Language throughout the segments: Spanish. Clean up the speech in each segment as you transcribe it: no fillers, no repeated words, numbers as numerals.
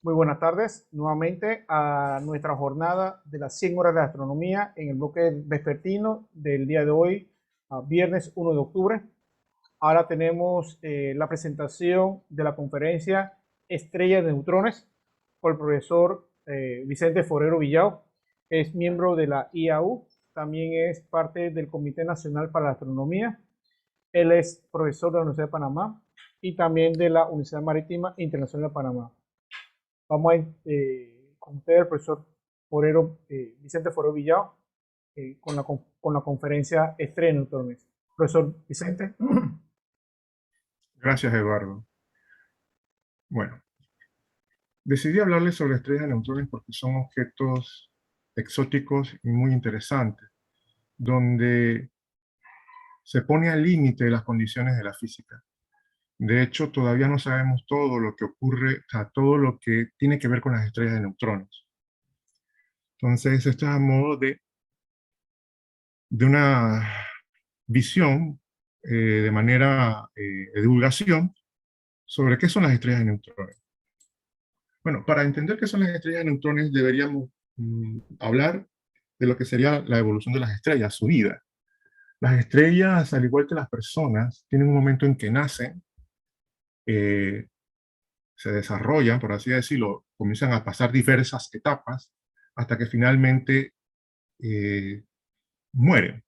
Muy buenas tardes, nuevamente a nuestra jornada de las 100 horas de astronomía en el bloque vespertino del día de hoy, viernes 1 de octubre. Ahora tenemos la presentación de la conferencia Estrellas de Neutrones por el profesor Vicente Forero Villao. Es miembro de la IAU, también es parte del Comité Nacional para la Astronomía. Él es profesor de la Universidad de Panamá y también de la Universidad Marítima Internacional de Panamá. Vamos a ir con usted, el profesor Vicente Forero Villao, con la conferencia Estrella de Neutrones. Profesor Vicente. Gracias, Eduardo. Bueno, decidí hablarles sobre estrellas de neutrones porque son objetos exóticos y muy interesantes, donde se pone al límite de las condiciones de la física. De hecho, todavía no sabemos todo lo que ocurre, o sea, todo lo que tiene que ver con las estrellas de neutrones. Entonces, esto es a modo de una visión de manera de divulgación sobre qué son las estrellas de neutrones. Bueno, para entender qué son las estrellas de neutrones deberíamos hablar de lo que sería la evolución de las estrellas, su vida. Las estrellas, al igual que las personas, tienen un momento en que nacen, eh, se desarrollan, por así decirlo, comienzan a pasar diversas etapas hasta que finalmente eh, mueren.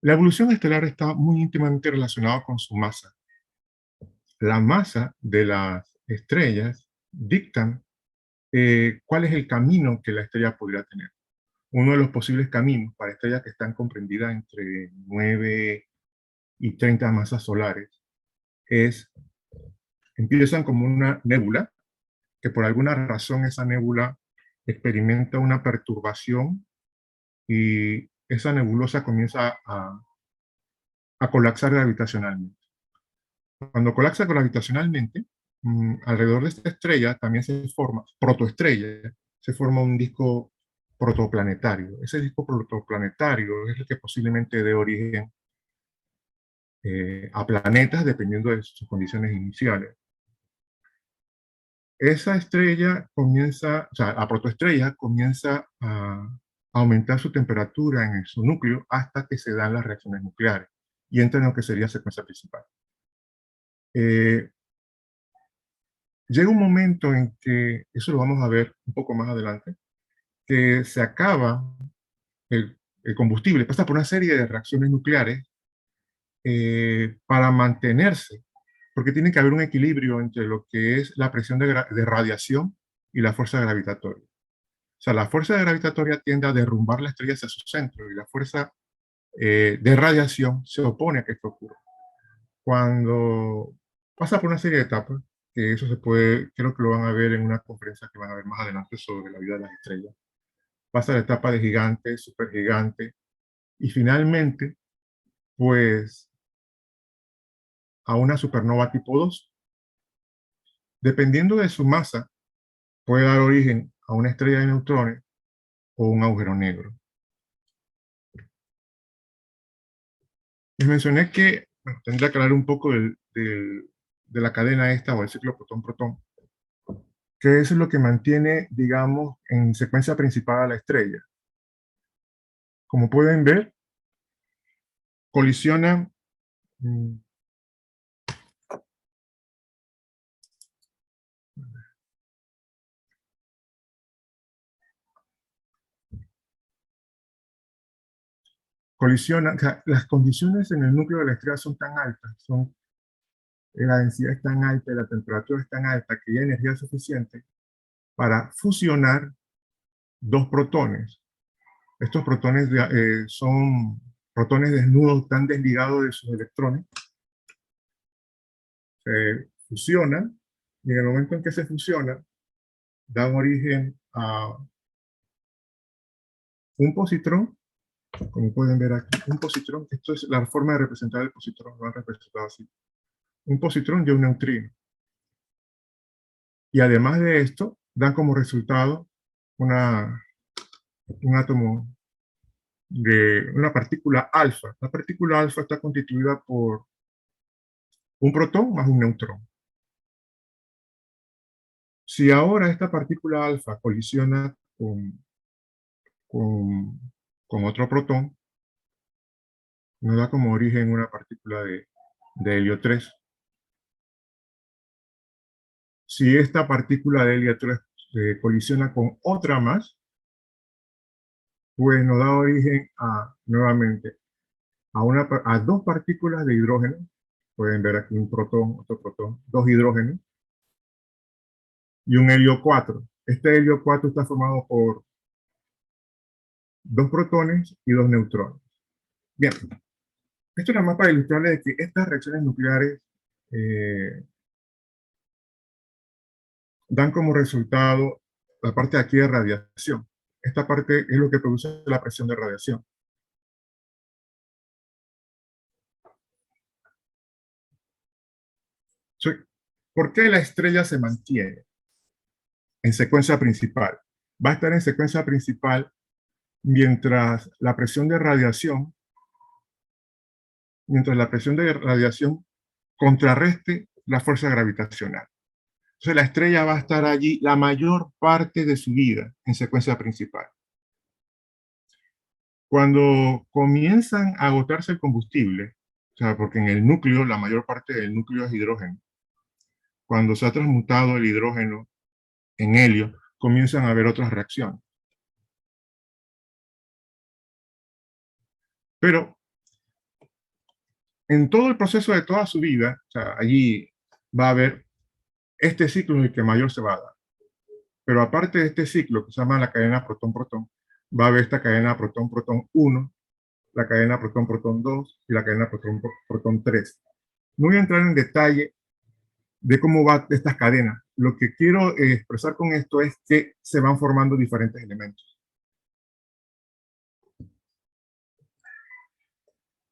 La evolución estelar está muy íntimamente relacionada con su masa. La masa de las estrellas dictan cuál es el camino que la estrella podría tener. Uno de los posibles caminos para estrellas que están comprendidas entre 9 y 30 masas solares es, empiezan como una nébula, que por alguna razón esa nébula experimenta una perturbación y esa nebulosa comienza a colapsar gravitacionalmente. Cuando colapsa gravitacionalmente, alrededor de esta estrella también se forma, protoestrella, se forma un disco protoplanetario. Ese disco protoplanetario es el que posiblemente dé origen a planetas dependiendo de sus condiciones iniciales. Esa estrella comienza, o sea, la protoestrella comienza a aumentar su temperatura en su núcleo hasta que se dan las reacciones nucleares y entra en lo que sería secuencia principal. Eh, Llega un momento en que, eso lo vamos a ver un poco más adelante, que se acaba el combustible, pasa por una serie de reacciones nucleares para mantenerse, porque tiene que haber un equilibrio entre lo que es la presión de radiación y la fuerza gravitatoria. O sea, la fuerza gravitatoria tiende a derrumbar la estrella hacia su centro y la fuerza de radiación se opone a que esto ocurra. Cuando pasa por una serie de etapas, que eso se puede, creo que lo van a ver en una conferencia que van a ver más adelante sobre la vida de las estrellas. Pasa la etapa de gigante, supergigante, y finalmente, pues, a una supernova tipo 2. Dependiendo de su masa, puede dar origen a una estrella de neutrones o un agujero negro. Les mencioné que bueno, tendría que hablar un poco de la cadena esta o el ciclo protón-protón, que es lo que mantiene, digamos, en secuencia principal a la estrella. Como pueden ver, colisionan mm, o sea, las condiciones en el núcleo de la estrella son tan altas, la densidad es tan alta y la temperatura es tan alta que hay energía suficiente para fusionar dos protones. Estos protones son protones desnudos, tan desligados de sus electrones, se fusionan y en el momento en que se fusionan, dan origen a un positrón, como pueden ver aquí, un positrón, esto es la forma de representar el positrón, lo han representado así, un positrón y un neutrino. Y además de esto, dan como resultado un átomo de una partícula alfa. La partícula alfa está constituida por un protón más un neutrón. Si ahora esta partícula alfa colisiona con, con otro protón, nos da como origen una partícula de helio 3. Si esta partícula de helio 3 colisiona con otra más, pues nos da origen nuevamente a dos partículas de hidrógeno. Pueden ver aquí un protón, otro protón, dos hidrógenos y un helio 4. Este helio 4 está formado por dos protones y dos neutrones. Bien, esto es nada más para ilustrarles que estas reacciones nucleares dan como resultado la parte de aquí de radiación. Esta parte es lo que produce la presión de radiación. ¿Por qué la estrella se mantiene en secuencia principal? Va a estar en secuencia principal mientras la presión de radiación, contrarreste la fuerza gravitacional. Entonces la estrella va a estar allí la mayor parte de su vida en secuencia principal. Cuando comienzan a agotarse el combustible, o sea, porque en el núcleo, la mayor parte del núcleo es hidrógeno, cuando se ha transmutado el hidrógeno en helio, comienzan a haber otras reacciones. Pero en todo el proceso de toda su vida, o sea, allí va a haber este ciclo en el que mayor se va a dar. Pero aparte de este ciclo, que se llama la cadena protón-protón, va a haber esta cadena protón-protón 1, la cadena protón-protón 2 y la cadena protón-protón 3. No voy a entrar en detalle de cómo va estas cadenas. Lo que quiero expresar con esto es que se van formando diferentes elementos.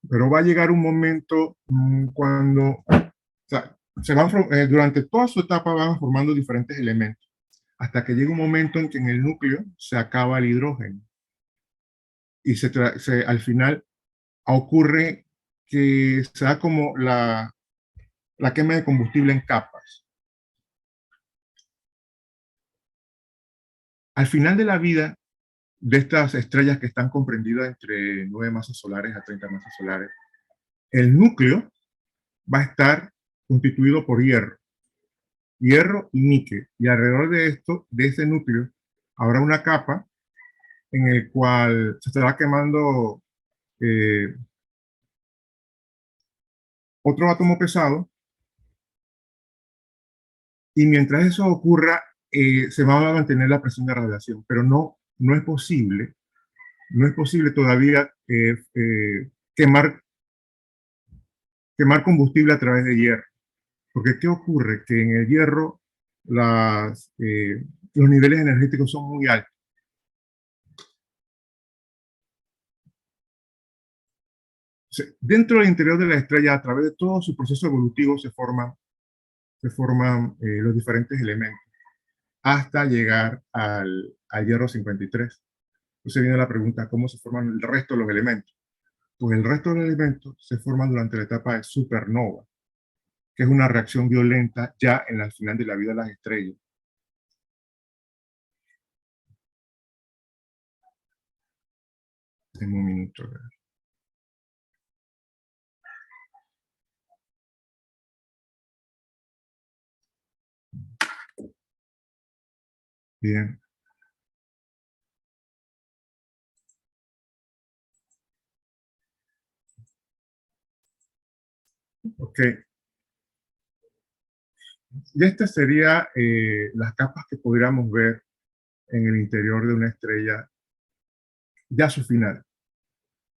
Pero va a llegar un momento cuando, o sea, durante toda su etapa van formando diferentes elementos, hasta que llega un momento en que en el núcleo se acaba el hidrógeno. Y al final ocurre que se da como la quema de combustible en capas. Al final de la vida de estas estrellas que están comprendidas entre 9 masas solares a 30 masas solares, el núcleo va a estar constituido por hierro y níquel. Y alrededor de de ese núcleo, habrá una capa en el cual se estará quemando otro átomo pesado, y mientras eso ocurra, se va a mantener la presión de radiación, pero no es posible todavía quemar combustible a través de hierro. Porque ¿qué ocurre? Que en el hierro los niveles energéticos son muy altos. Dentro del interior de la estrella, a través de todo su proceso evolutivo, se forman los diferentes elementos, hasta llegar al hierro 53. Entonces viene la pregunta, ¿cómo se forman el resto de los elementos? Pues el resto de los elementos se forman durante la etapa de supernova, que es una reacción violenta ya en el final de la vida de las estrellas. En un minuto. Bien. Ok. Y estas serían las capas que podríamos ver en el interior de una estrella ya a su final.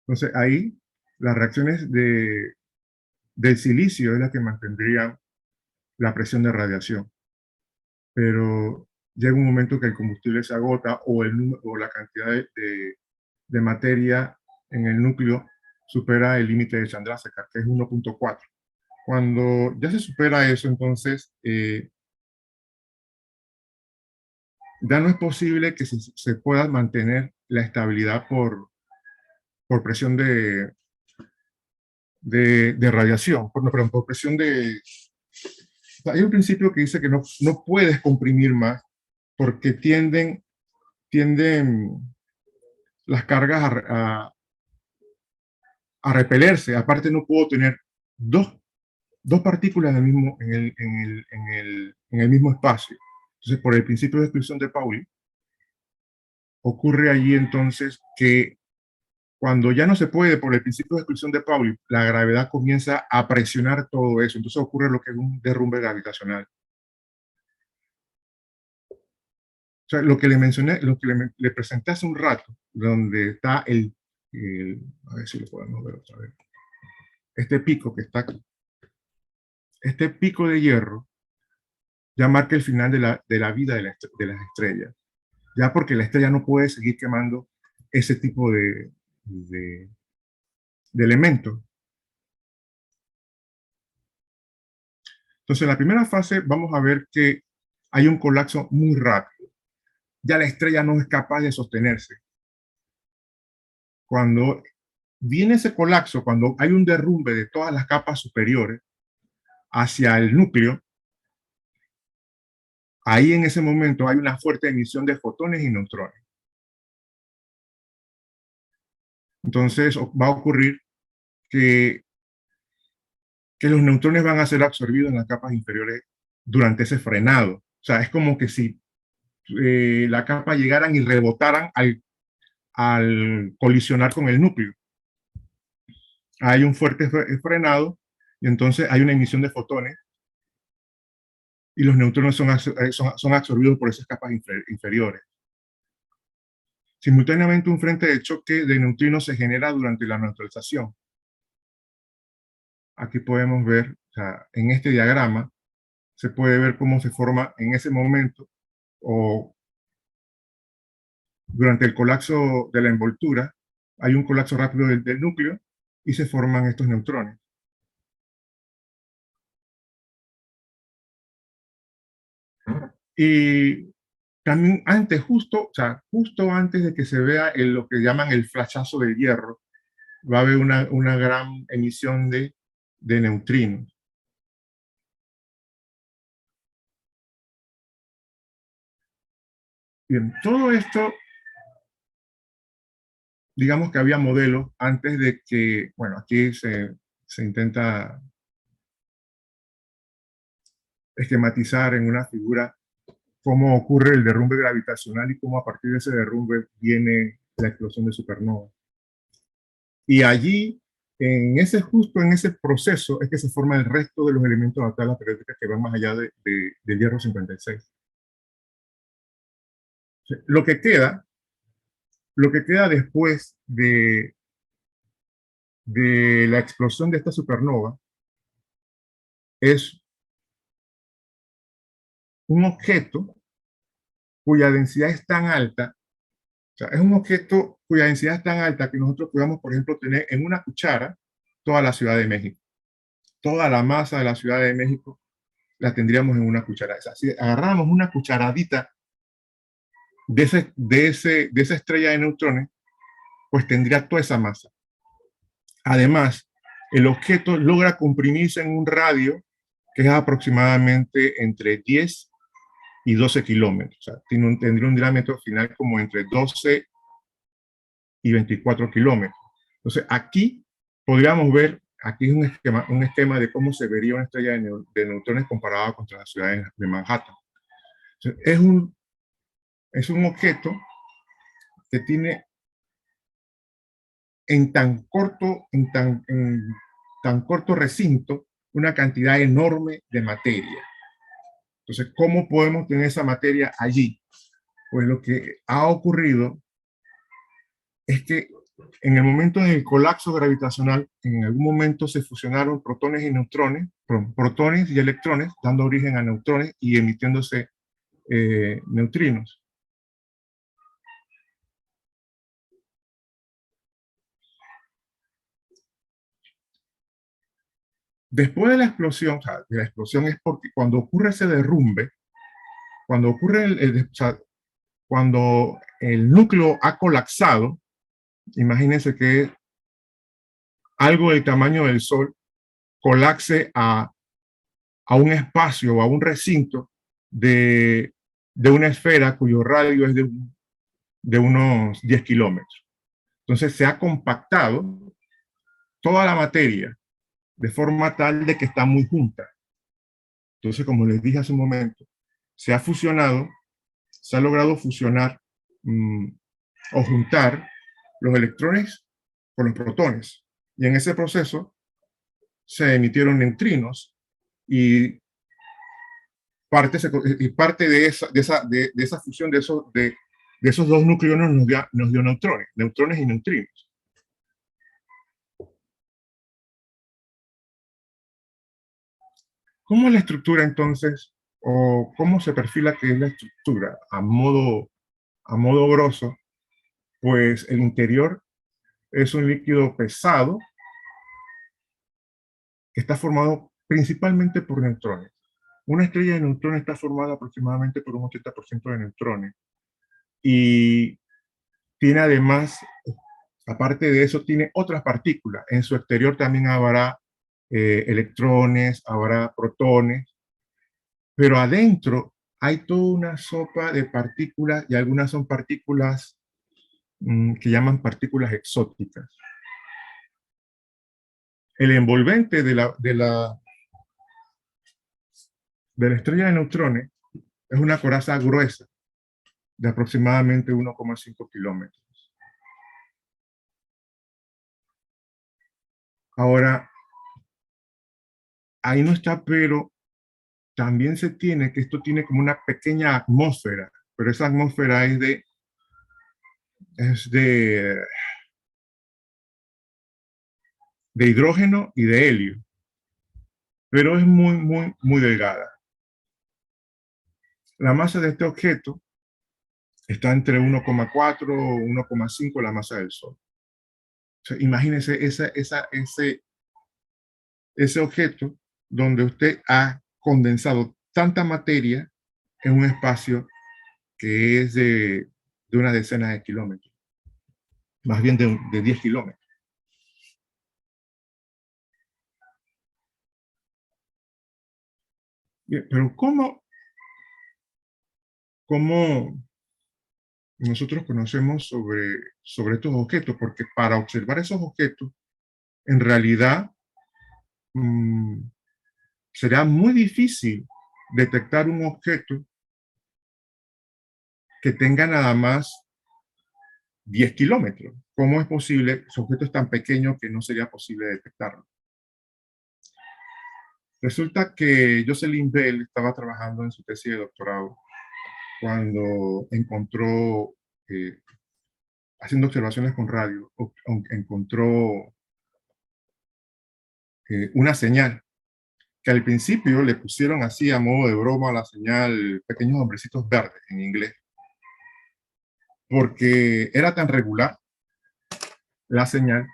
Entonces ahí las reacciones del silicio es la que mantendrían la presión de radiación. Pero llega un momento que el combustible se agota o la cantidad de materia en el núcleo supera el límite de Chandrasekhar, que es 1.4. Cuando ya se supera eso, entonces ya no es posible que se pueda mantener la estabilidad por presión de radiación, por presión de... Hay un principio que dice que no puedes comprimir más porque tienden las cargas a repelerse. Aparte no puedo tener dos partículas en el mismo espacio. Entonces, por el principio de exclusión de Pauli, ocurre allí entonces que cuando ya no se puede por el principio de exclusión de Pauli, la gravedad comienza a presionar todo eso. Entonces ocurre lo que es un derrumbe gravitacional. O sea, lo que le mencioné, lo que le presenté hace un rato, donde está a ver si lo podemos ver otra vez. Este pico que está aquí. Este pico de hierro ya marca el final de la vida de las estrellas. Ya porque la estrella no puede seguir quemando ese tipo de elementos. Entonces, en la primera fase vamos a ver que hay un colapso muy rápido. Ya la estrella no es capaz de sostenerse. Cuando viene ese colapso, cuando hay un derrumbe de todas las capas superiores hacia el núcleo, ahí en ese momento hay una fuerte emisión de fotones y neutrones. Entonces va a ocurrir que los neutrones van a ser absorbidos en las capas inferiores durante ese frenado. O sea, es como que si la capa llegaran y rebotaran al colisionar con el núcleo. Hay un fuerte frenado y entonces hay una emisión de fotones y los neutrones son absorbidos por esas capas inferiores. Simultáneamente, un frente de choque de neutrinos se genera durante la neutralización. Aquí podemos ver, o sea, en este diagrama, se puede ver cómo se forma en ese momento o durante el colapso de la envoltura, hay un colapso rápido del núcleo y se forman estos neutrones. Y también antes, justo antes de que se vea lo que llaman el flashazo del hierro, va a haber una gran emisión de neutrinos. Bien, todo esto, digamos que había modelos antes de que, bueno, aquí se intenta esquematizar en una figura cómo ocurre el derrumbe gravitacional y cómo a partir de ese derrumbe viene la explosión de supernova. Y allí, justo en ese proceso, es que se forma el resto de los elementos de la tabla periódica que van más allá del hierro 56. Lo que queda después de la explosión de esta supernova es un objeto cuya densidad es tan alta, o sea, es un objeto cuya densidad es tan alta que nosotros podemos, por ejemplo, tener en una cuchara toda la Ciudad de México. Toda la masa de la Ciudad de México la tendríamos en una cuchara. O sea, si agarramos una cucharadita de esa estrella de neutrones, pues tendría toda esa masa. Además, el objeto logra comprimirse en un radio que es aproximadamente entre 10 y 12 kilómetros. O sea, tendría un diámetro final como entre 12 y 24 kilómetros. Entonces, aquí podríamos ver, aquí es un esquema de cómo se vería una estrella de neutrones comparada contra la ciudad de Manhattan. Entonces, es un objeto que tiene en tan corto recinto una cantidad enorme de materia. Entonces, ¿cómo podemos tener esa materia allí? Pues lo que ha ocurrido es que en el momento del colapso gravitacional, en algún momento se fusionaron protones y neutrones, protones y electrones, dando origen a neutrones y emitiéndose neutrinos. Después de la explosión, o sea, de la explosión es porque cuando ocurre ese derrumbe, cuando ocurre cuando el núcleo ha colapsado, imagínense que algo del tamaño del Sol colapse a un espacio o a un recinto de de una esfera cuyo radio es de unos 10 kilómetros. Entonces se ha compactado toda la materia de forma tal de que está muy junta. Entonces, como les dije hace un momento, se ha fusionado, se ha logrado fusionar o juntar los electrones con los protones. Y en ese proceso se emitieron neutrinos y parte de esa fusión de esos dos núcleos nos dio neutrones y neutrinos. ¿Cómo es la estructura entonces, o cómo se perfila que es la estructura a modo grosso? Pues el interior es un líquido pesado que está formado principalmente por neutrones. Una estrella de neutrones está formada aproximadamente por un 80% de neutrones y tiene además, aparte de eso, tiene otras partículas. En su exterior también habrá electrones, habrá protones, pero adentro hay toda una sopa de partículas y algunas son partículas que llaman partículas exóticas. El envolvente de la estrella de neutrones es una coraza gruesa de aproximadamente 1,5 kilómetros. Ahora, ahí no está, pero también se tiene que esto tiene como una pequeña atmósfera, pero esa atmósfera es de hidrógeno y de helio, pero es muy, muy, muy delgada. La masa de este objeto está entre 1,4 o 1,5 la masa del Sol. O sea, imagínense ese objeto donde usted ha condensado tanta materia en un espacio que es de una decena de kilómetros, más bien de 10 kilómetros. Bien, pero ¿cómo nosotros conocemos sobre estos objetos? Porque para observar esos objetos, en realidad, será muy difícil detectar un objeto que tenga nada más 10 kilómetros. ¿Cómo es posible? Ese objeto es tan pequeño que no sería posible detectarlo. Resulta que Jocelyn Bell estaba trabajando en su tesis de doctorado cuando encontró, haciendo observaciones con radio, encontró una señal que al principio le pusieron así a modo de broma a la señal pequeños hombrecitos verdes en inglés, porque era tan regular la señal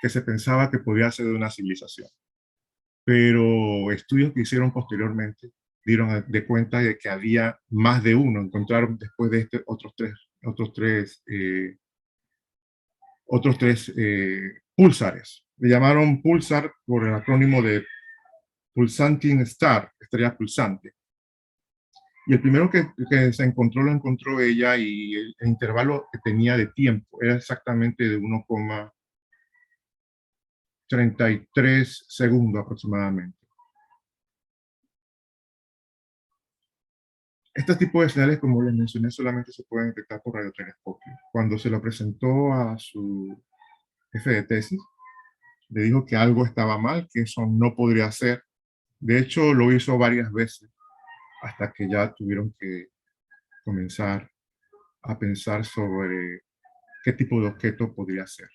que se pensaba que podía ser de una civilización. Pero estudios que hicieron posteriormente dieron de cuenta de que había más de uno. Encontraron después de este otros tres púlsares. Le llamaron pulsar por el acrónimo de Pulsating Star, estrella pulsante. Y el primero que se encontró lo encontró ella, y el intervalo que tenía de tiempo era exactamente de 1,33 segundos aproximadamente. Este tipo de señales, como les mencioné, solamente se pueden detectar por radiotelescopio. Cuando se lo presentó a su jefe de tesis, le dijo que algo estaba mal, que eso no podría ser. De hecho, lo hizo varias veces, hasta que ya tuvieron que comenzar a pensar sobre qué tipo de objeto podría ser.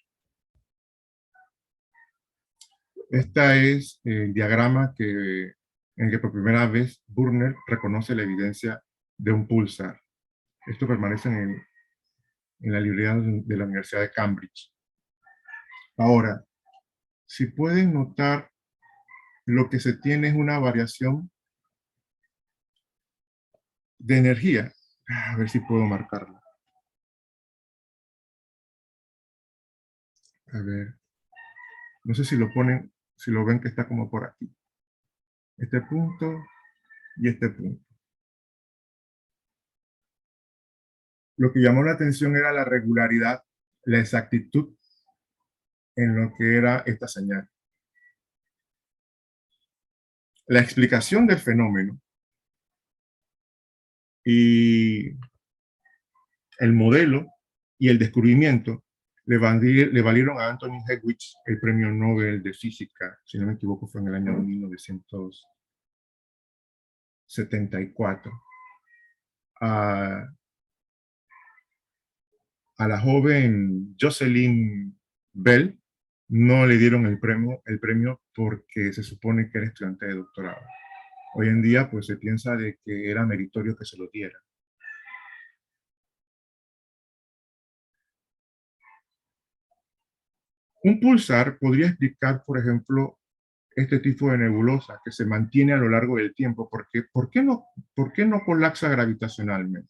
Este es el diagrama en el que por primera vez Bürner reconoce la evidencia de un pulsar. Esto permanece en la librería de la Universidad de Cambridge. Ahora, si pueden notar, lo que se tiene es una variación de energía. A ver si puedo marcarlo. A ver, no sé si lo ponen, si lo ven que está como por aquí. Este punto y este punto. lo que llamó la atención era la regularidad, la exactitud en lo que era esta señal. La explicación del fenómeno y el modelo y el descubrimiento le valieron a Anthony Hewitt el premio Nobel de Física, si no me equivoco fue en el año 1974. A la joven Jocelyn Bell no le dieron el premio porque se supone que era estudiante de doctorado. Hoy en día pues se piensa de que era meritorio que se lo diera. Un pulsar podría explicar, por ejemplo, este tipo de nebulosa que se mantiene a lo largo del tiempo. ¿Por qué no colapsa gravitacionalmente?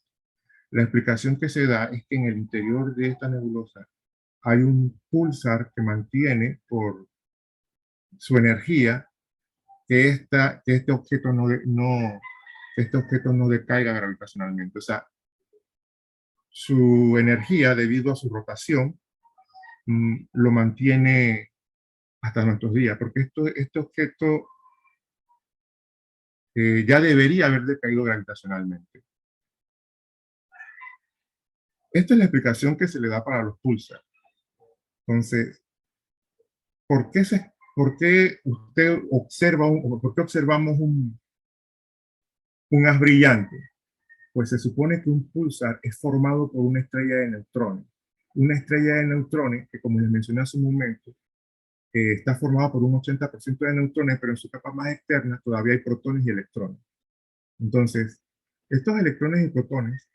La explicación que se da es que en el interior de esta nebulosa hay un pulsar que mantiene por su energía que este objeto no decaiga gravitacionalmente. O sea, su energía, debido a su rotación, lo mantiene hasta nuestros días, porque este objeto ya debería haber decaído gravitacionalmente. Esta es la explicación que se le da para los pulsars. Entonces, ¿por qué usted observa por qué observamos un haz brillante? Pues se supone que un pulsar es formado por una estrella de neutrones. Una estrella de neutrones que, como les mencioné hace un momento, está formada por un 80% de neutrones, pero en su capa más externa todavía hay protones y electrones. Entonces, estos electrones y protones,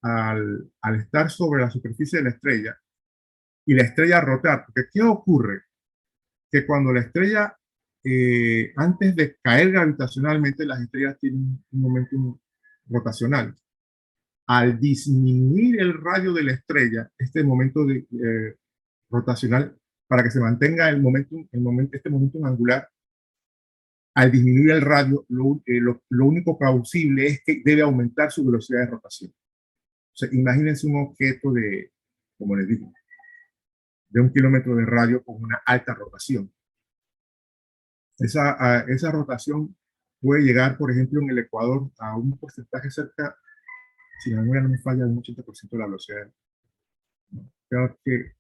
al estar sobre la superficie de la estrella y la estrella rotar, porque ¿qué ocurre? Que cuando la estrella, antes de caer gravitacionalmente, las estrellas tienen un momento rotacional. Al disminuir el radio de la estrella, este momento rotacional, para que se mantenga este momento angular, al disminuir el radio, lo único plausible es que debe aumentar su velocidad de rotación. O sea, imagínense un objeto como les digo, de 1 kilómetro de radio con una alta rotación. Esa rotación puede llegar, por ejemplo, en el Ecuador a un porcentaje cerca, si la memoria no me falla, de un 80% de la velocidad. Creo que,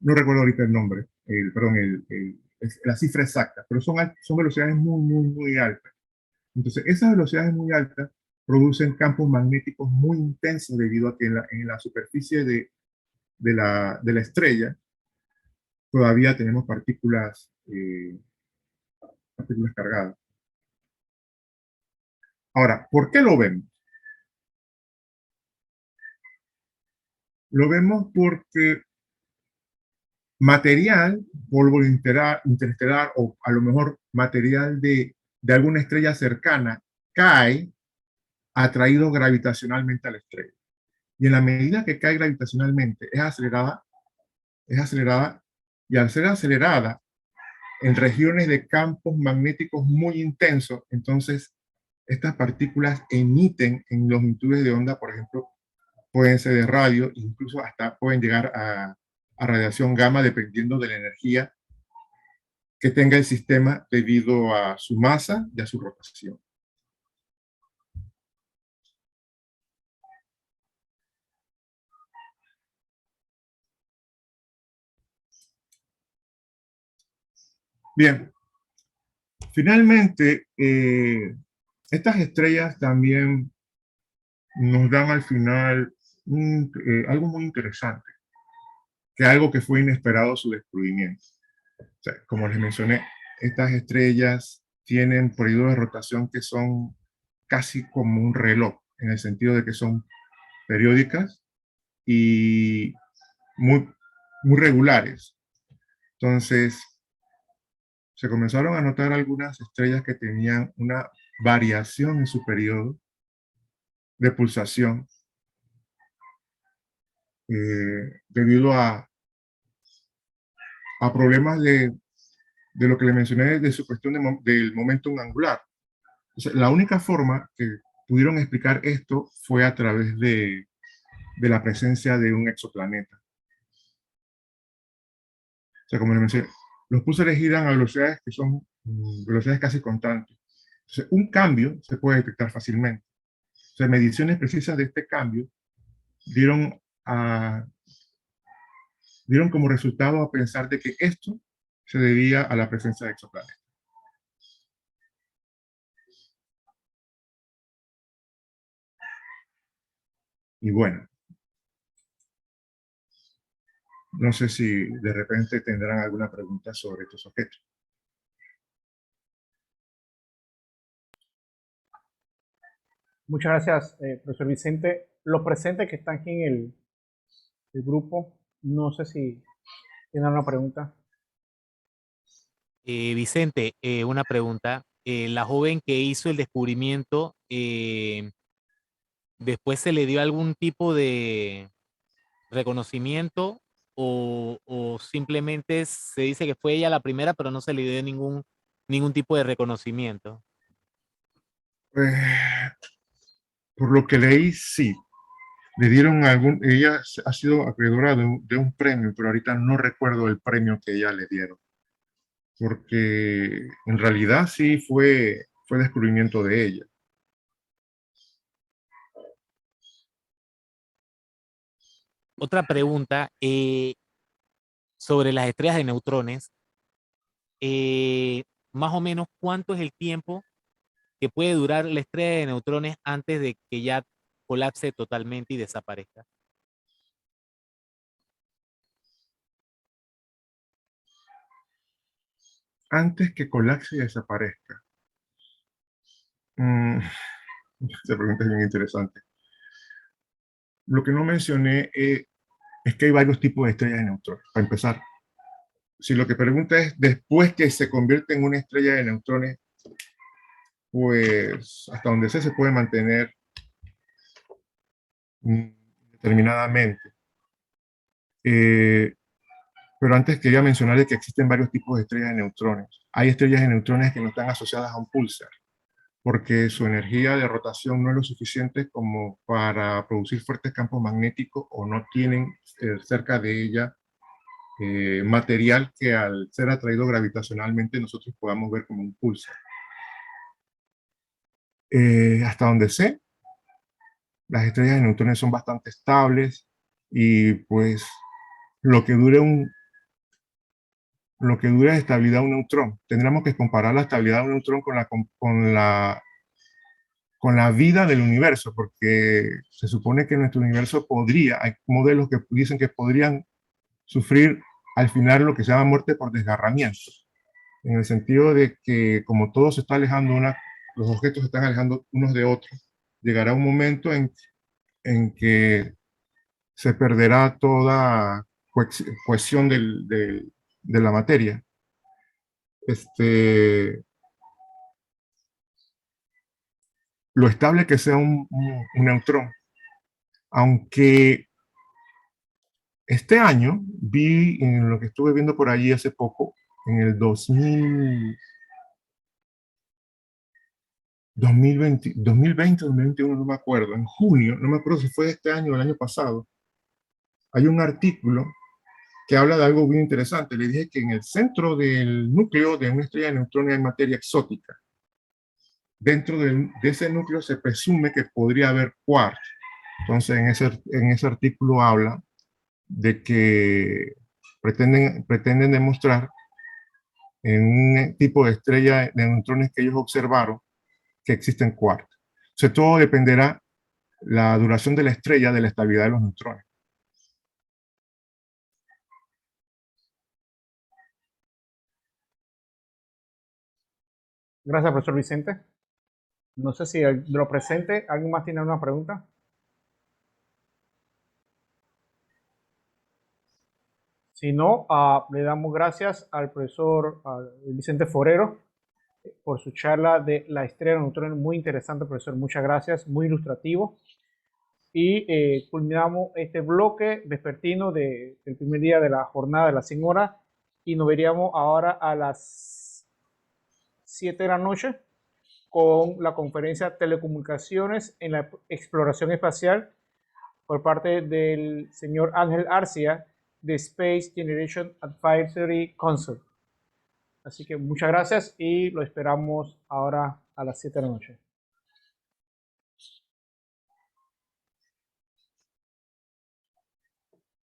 no recuerdo ahorita el nombre, la cifra exacta, pero son velocidades muy, muy, muy altas. Entonces, esas velocidades muy altas producen campos magnéticos muy intensos debido a que en la superficie de la estrella todavía tenemos partículas cargadas. Ahora, ¿por qué lo vemos? Lo vemos porque material, polvo interestelar o a lo mejor material de alguna estrella cercana cae atraído gravitacionalmente a la estrella. Y en la medida que cae gravitacionalmente es acelerada y al ser acelerada en regiones de campos magnéticos muy intensos, entonces estas partículas emiten en longitudes de onda, por ejemplo, pueden ser de radio, incluso hasta pueden llegar a radiación gamma dependiendo de la energía que tenga el sistema debido a su masa y a su rotación. Bien, finalmente, estas estrellas también nos dan al final algo muy interesante, que algo que fue inesperado su descubrimiento. O sea, como les mencioné, estas estrellas tienen periodos de rotación que son casi como un reloj, en el sentido de que son periódicas y muy, muy regulares. Entonces, se comenzaron a notar algunas estrellas que tenían una variación en su periodo de pulsación debido a problemas de lo que le mencioné de su cuestión del momento angular. O sea, la única forma que pudieron explicar esto fue a través de de la presencia de un exoplaneta. O sea, como les mencioné, los púlsares giran a velocidades que son velocidades casi constantes. Entonces, un cambio se puede detectar fácilmente. O sea, mediciones precisas de este cambio dieron, dieron como resultado a pensar de que esto se debía a la presencia de exoplanetas. Y bueno, no sé si de repente tendrán alguna pregunta sobre estos objetos. Muchas gracias, profesor Vicente. Los presentes que están aquí en el grupo, no sé si tienen una pregunta. Vicente, una pregunta. La joven que hizo el descubrimiento, ¿después se le dio algún tipo de reconocimiento o simplemente se dice que fue ella la primera, pero no se le dio ningún tipo de reconocimiento? Por lo que leí, sí. Le dieron algún, ella ha sido acreedora de un premio, pero ahorita no recuerdo el premio que ella le dieron. Porque en realidad sí fue descubrimiento de ella. Otra pregunta sobre las estrellas de neutrones. Más o menos, ¿cuánto es el tiempo que puede durar la estrella de neutrones antes de que ya colapse totalmente y desaparezca? Antes que colapse y desaparezca. Esta pregunta es bien interesante. Lo que no mencioné es que hay varios tipos de estrellas de neutrones. Para empezar, si lo que pregunta es después que se convierte en una estrella de neutrones, pues hasta donde se puede mantener determinadamente. Pero antes quería mencionarle que existen varios tipos de estrellas de neutrones. Hay estrellas de neutrones que no están asociadas a un púlsar, porque su energía de rotación no es lo suficiente como para producir fuertes campos magnéticos o no tienen cerca de ella material que al ser atraído gravitacionalmente nosotros podamos ver como un pulsar. Hasta donde sé, las estrellas de neutrones son bastante estables y pues lo que dure lo que dura es estabilidad de un neutrón. Tendríamos que comparar la estabilidad de un neutrón con la vida del universo, porque se supone que nuestro universo hay modelos que dicen que podrían sufrir al final lo que se llama muerte por desgarramiento, en el sentido de que como todo se está alejando, los objetos se están alejando unos de otros, llegará un momento en que se perderá toda cohesión de la materia. Lo estable que sea un neutrón, aunque este año vi en lo que estuve viendo por allí hace poco, en el 2021, no me acuerdo, en junio, no me acuerdo si fue este año o el año pasado, hay un artículo que habla de algo bien interesante. Le dije que en el centro del núcleo de una estrella de neutrones hay materia exótica. Dentro de ese núcleo se presume que podría haber quark. Entonces, en ese artículo habla de que pretenden demostrar en un tipo de estrella de neutrones que ellos observaron que existen quarks. Entonces, todo dependerá la duración de la estrella de la estabilidad de los neutrones. Gracias, profesor Vicente. No sé si de lo presente, ¿alguien más tiene alguna pregunta? Si no, le damos gracias al profesor Vicente Forero por su charla de la estrella de neutrones. Muy interesante, profesor. Muchas gracias. Muy ilustrativo. Y culminamos este bloque vespertino del primer día de la jornada de las 100 horas. Y nos veríamos ahora a las 7 de la noche con la conferencia Telecomunicaciones en la exploración espacial por parte del señor Ángel Arcia de Space Generation Advisory Council. Así que muchas gracias y lo esperamos ahora a las 7 de la noche.